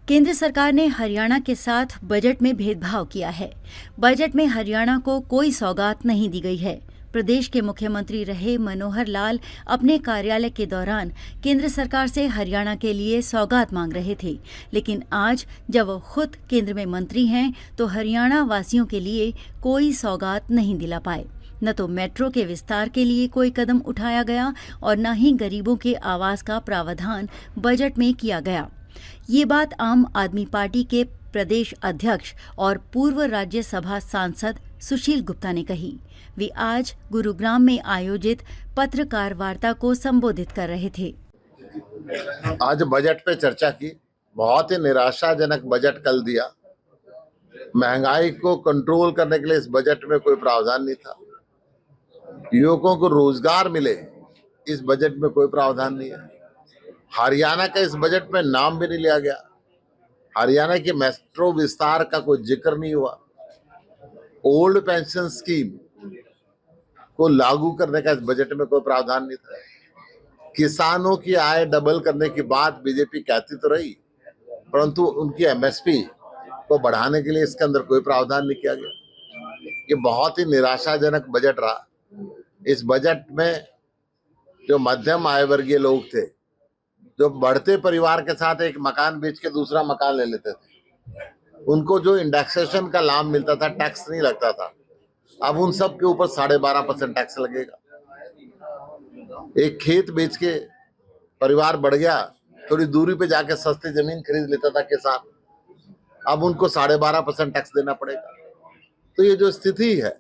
केंद्र सरकार ने हरियाणा के साथ बजट में भेदभाव किया है। बजट में हरियाणा को कोई सौगात नहीं दी गई है। प्रदेश के मुख्यमंत्री रहे मनोहर लाल अपने कार्यालय के दौरान केंद्र सरकार से हरियाणा के लिए सौगात मांग रहे थे, लेकिन आज जब वो खुद केंद्र में मंत्री हैं तो हरियाणा वासियों के लिए कोई सौगात नहीं दिला पाए। न तो मेट्रो के विस्तार के लिए कोई कदम उठाया गया और न ही गरीबों के आवास का प्रावधान बजट में किया गया। ये बात आम आदमी पार्टी के प्रदेश अध्यक्ष और पूर्व राज्यसभा सांसद सुशील गुप्ता ने कही। वे आज गुरुग्राम में आयोजित पत्रकार वार्ता को संबोधित कर रहे थे। आज बजट पे चर्चा की। बहुत ही निराशाजनक बजट कल दिया। महंगाई को कंट्रोल करने के लिए इस बजट में कोई प्रावधान नहीं था। युवकों को रोजगार मिले, इस बजट में कोई प्रावधान नहीं है। हरियाणा का इस बजट में नाम भी नहीं लिया गया। हरियाणा के मेट्रो विस्तार का कोई जिक्र नहीं हुआ। ओल्ड पेंशन स्कीम को लागू करने का इस बजट में कोई प्रावधान नहीं था। किसानों की आय डबल करने की बात बीजेपी कहती तो रही, परंतु उनकी एमएसपी को बढ़ाने के लिए इसके अंदर कोई प्रावधान नहीं किया गया। ये बहुत ही निराशाजनक बजट रहा। इस बजट में जो मध्यम आय वर्गीय लोग थे, जो बढ़ते परिवार के साथ एक मकान बेच के दूसरा मकान ले लेते थे, उनको जो इंडेक्सेशन का लाभ मिलता था, टैक्स नहीं लगता था, अब उन सब के ऊपर 12.5% टैक्स लगेगा। एक खेत बेच के परिवार बढ़ गया, थोड़ी दूरी पे जाके सस्ती जमीन खरीद लेता था किसान, अब उनको 12.5% टैक्स देना पड़ेगा। तो ये जो स्थिति है,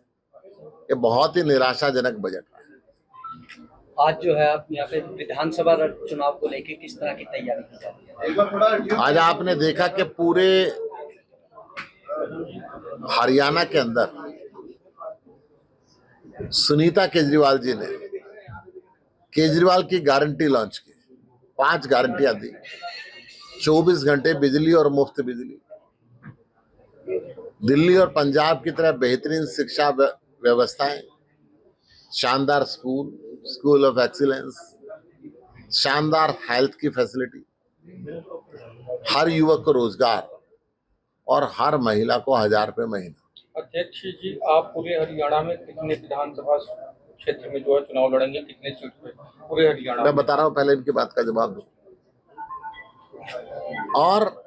ये बहुत ही निराशाजनक बजट है। आज जो है आप यहाँ पे विधानसभा चुनाव को लेके किस तरह की तैयारी की जा रही है? आज आपने देखा कि पूरे हरियाणा के अंदर सुनीता केजरीवाल जी ने केजरीवाल की गारंटी लॉन्च की। 5 गारंटियां दी। 24 घंटे बिजली और मुफ्त बिजली, दिल्ली और पंजाब की तरह बेहतरीन शिक्षा व्यवस्थाएं, शानदार स्कूल ऑफ एक्सीलेंस, शानदार हेल्थ की फैसिलिटी, हर युवक को रोजगार और हर महिला को 1000 रुपये महीना। अध्यक्ष जी, आप पूरे हरियाणा में कितने विधानसभा क्षेत्र में जो है चुनाव लड़ेंगे, कितने सीट पे पूरे हरियाणा? मैं बता रहा हूँ, पहले इनकी बात का जवाब दो। और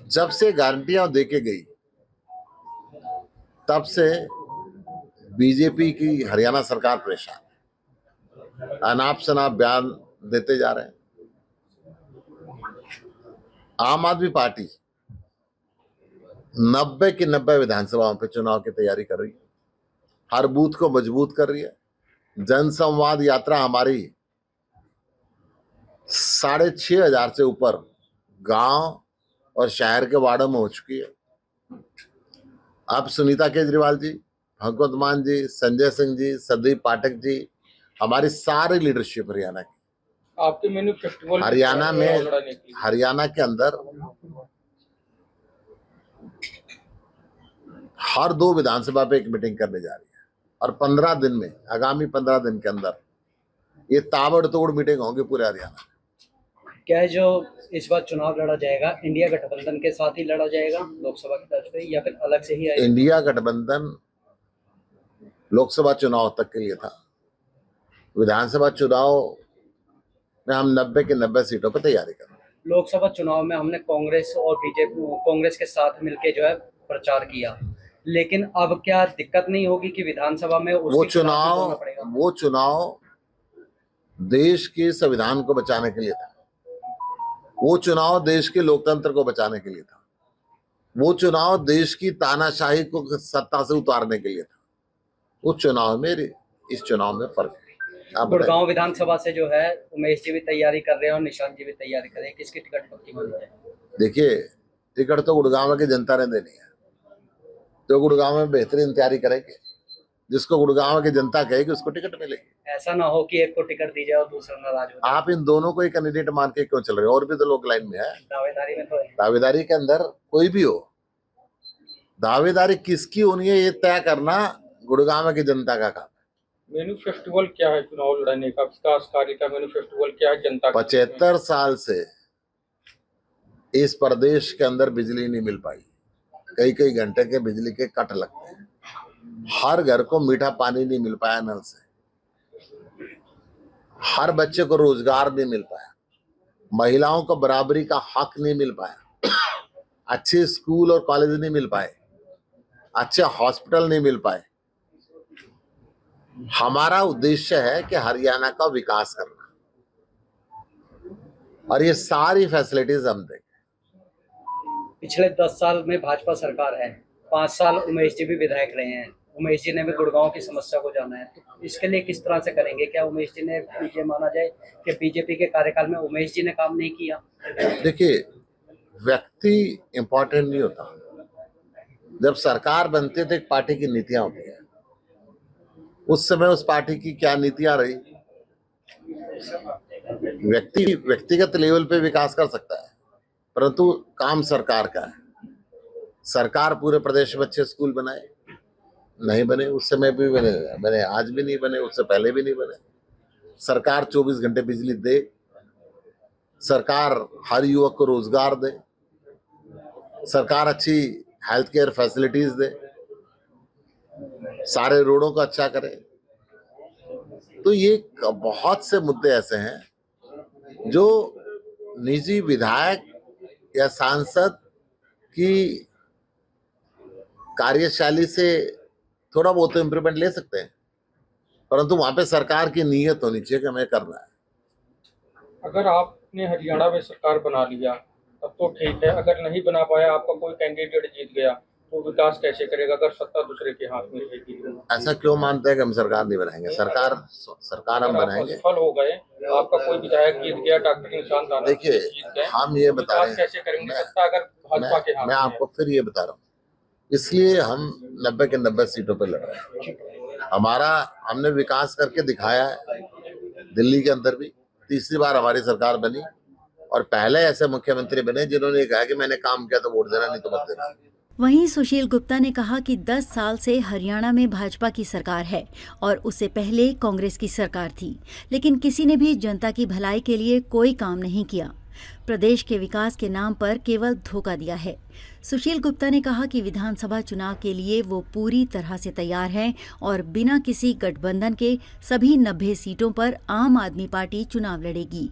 जब से गारंटियां देके गई, तब से बीजेपी की हरियाणा सरकार परेशान है। अनाप शनाप बयान देते जा रहे हैं। आम आदमी पार्टी 90 की 90 विधानसभाओं पे चुनाव की तैयारी कर रही है। हर बूथ को मजबूत कर रही है। जनसंवाद यात्रा हमारी 6,500 से ऊपर गांव और शहर के वार्डों में हो चुकी है। अब सुनीता केजरीवाल जी, भगवंत मान जी, संजय सिंह जी, संदीप पाठक जी, हमारी सारी लीडरशिप हरियाणा की, आपके मैन्युफैक्चरिंग हरियाणा के अंदर हर 2 विधानसभा पे एक मीटिंग करने जा रही है। और 15 दिन में, आगामी 15 दिन के अंदर ये ताबड़तोड़ मीटिंग होंगी पूरे हरियाणा में। क्या जो इस बार चुनाव लड़ा जाएगा, इंडिया गठबंधन के साथ ही लड़ा जाएगा लोकसभा की तर्ज पे, या फिर अलग से ही आएगा? इंडिया गठबंधन लोकसभा चुनाव तक के लिए था। विधानसभा चुनाव में हम 90 की 90 सीटों पर तैयारी कर रहे हैं। लोकसभा चुनाव में हमने कांग्रेस और बीजेपी, कांग्रेस के साथ मिलकर जो है प्रचार किया, लेकिन अब क्या दिक्कत नहीं होगी कि विधानसभा में वो चुनाव देश के संविधान को बचाने के लिए था। वो चुनाव देश के लोकतंत्र को बचाने के लिए था। वो चुनाव देश की तानाशाही को सत्ता से उतारने के लिए था। उस चुनाव में, इस चुनाव में फर्क है। गुड़गांव विधानसभा से जो है उमेश जी भी तैयारी कर रहे हैं और निशांत जी भी तैयारी कर रहे हैं, किसकी टिकट पक्की मानी जाए? देखिए, टिकट तो गुड़गांव की जनता ने देनी है। जो गुड़गांव में बेहतरीन तैयारी करेंगे, जिसको गुड़गांव की जनता कहेगी, उसको टिकट मिलेगी। ऐसा ना हो कि एक को टिकट दी जाए और दूसरा नाराज हो। आप इन दोनों को ही कैंडिडेट मान के क्यों चल रहे हो? और भी तो लोग लाइन में है। दावेदारी में तो है। दावेदारी के अंदर कोई भी हो, दावेदारी किसकी होनी है ये तय करना गुड़गांव की जनता का काम है। मैन्युफैक्चरिंग क्या है चुनाव लड़ने का, विकास कार्य का मैन्युफैक्चरिंग क्या है जनता का? 75 साल से इस प्रदेश के अंदर बिजली नहीं मिल पाई। कई कई घंटे के बिजली के कट लगते हैं। हर घर को मीठा पानी नहीं मिल पाया नल से। हर बच्चे को रोजगार नहीं मिल पाया। महिलाओं को बराबरी का हक नहीं मिल पाया। अच्छे स्कूल और कॉलेज नहीं मिल पाए। अच्छे हॉस्पिटल नहीं मिल पाए। हमारा उद्देश्य है कि हरियाणा का विकास करना और ये सारी फैसिलिटीज हम देंगे। पिछले 10 साल में भाजपा सरकार है, 5 साल उमेश जी भी विधायक रहे हैं। उमेश जी ने भी गुड़गांव की समस्या को जाना है, तो इसके लिए किस तरह से करेंगे? क्या उमेश जी ने ये माना जाए कि बीजेपी के कार्यकाल में उमेश जी ने काम नहीं किया? देखिए, व्यक्ति इंपॉर्टेंट नहीं होता। जब सरकार बनती है तो एक पार्टी की नीतियां होती है। उस समय उस पार्टी की क्या नीतियां रही, व्यक्तिगत लेवल पे विकास कर सकता है, परंतु काम सरकार का है। सरकार पूरे प्रदेश में अच्छे स्कूल बनाए, नहीं बने। उस समय भी बने, आज भी नहीं बने, उससे पहले भी नहीं बने। सरकार 24 घंटे बिजली दे, सरकार हर युवक को रोजगार दे, सरकार अच्छी हेल्थ केयर फैसिलिटीज दे, सारे रोडों को अच्छा करे। तो ये बहुत से मुद्दे ऐसे हैं जो निजी विधायक या सांसद की कार्यशैली से थोड़ा बहुत इम्प्रूवमेंट ले सकते हैं, परंतु वहां पे सरकार की नीयत होनी चाहिए कि हमें करना है। अगर आपने हरियाणा में सरकार बना लिया तब तो ठीक है, अगर नहीं बना पाया, आपका कोई कैंडिडेट जीत गया, तो विकास कैसे करेगा अगर सत्ता दूसरे के हाथ में रहेगी? ऐसा क्यों मानते हैं कि हम सरकार नहीं बनाएंगे? सरकार हम बनाएंगे। सफल हो गए, आपका कोई विधायक जीत गया, डॉक्टर निशांत राणा देखिए, जीत गए, हम ये बता रहे विकास हैं, कैसे करेंगे सत्ता अगर भाजपा के हाथ मैं में है? आपको फिर ये बता रहा हूँ, इसलिए हम 90 के 90 सीटों पर लड़ रहे हैं। हमने विकास करके दिखाया है। दिल्ली के अंदर भी तीसरी बार हमारी सरकार बनी और पहले ऐसे मुख्यमंत्री बने जिन्होंने कहा कि मैंने काम किया तो वोट देना, नहीं तो मत देना। वहीं सुशील गुप्ता ने कहा कि 10 साल से हरियाणा में भाजपा की सरकार है और उससे पहले कांग्रेस की सरकार थी, लेकिन किसी ने भी जनता की भलाई के लिए कोई काम नहीं किया। प्रदेश के विकास के नाम पर केवल धोखा दिया है। सुशील गुप्ता ने कहा कि विधानसभा चुनाव के लिए वो पूरी तरह से तैयार हैं और बिना किसी गठबंधन के सभी 90 सीटों पर आम आदमी पार्टी चुनाव लड़ेगी।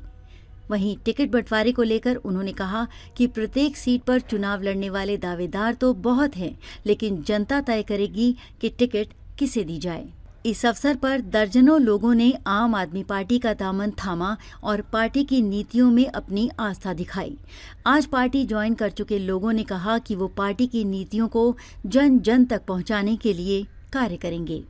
वहीं टिकट बंटवारे को लेकर उन्होंने कहा कि प्रत्येक सीट पर चुनाव लड़ने वाले दावेदार तो बहुत हैं, लेकिन जनता तय करेगी कि टिकट किसे दी जाए। इस अवसर पर दर्जनों लोगों ने आम आदमी पार्टी का दामन थामा और पार्टी की नीतियों में अपनी आस्था दिखाई। आज पार्टी ज्वाइन कर चुके लोगों ने कहा कि वो पार्टी की नीतियों को जन जन तक पहुंचाने के लिए कार्य करेंगे।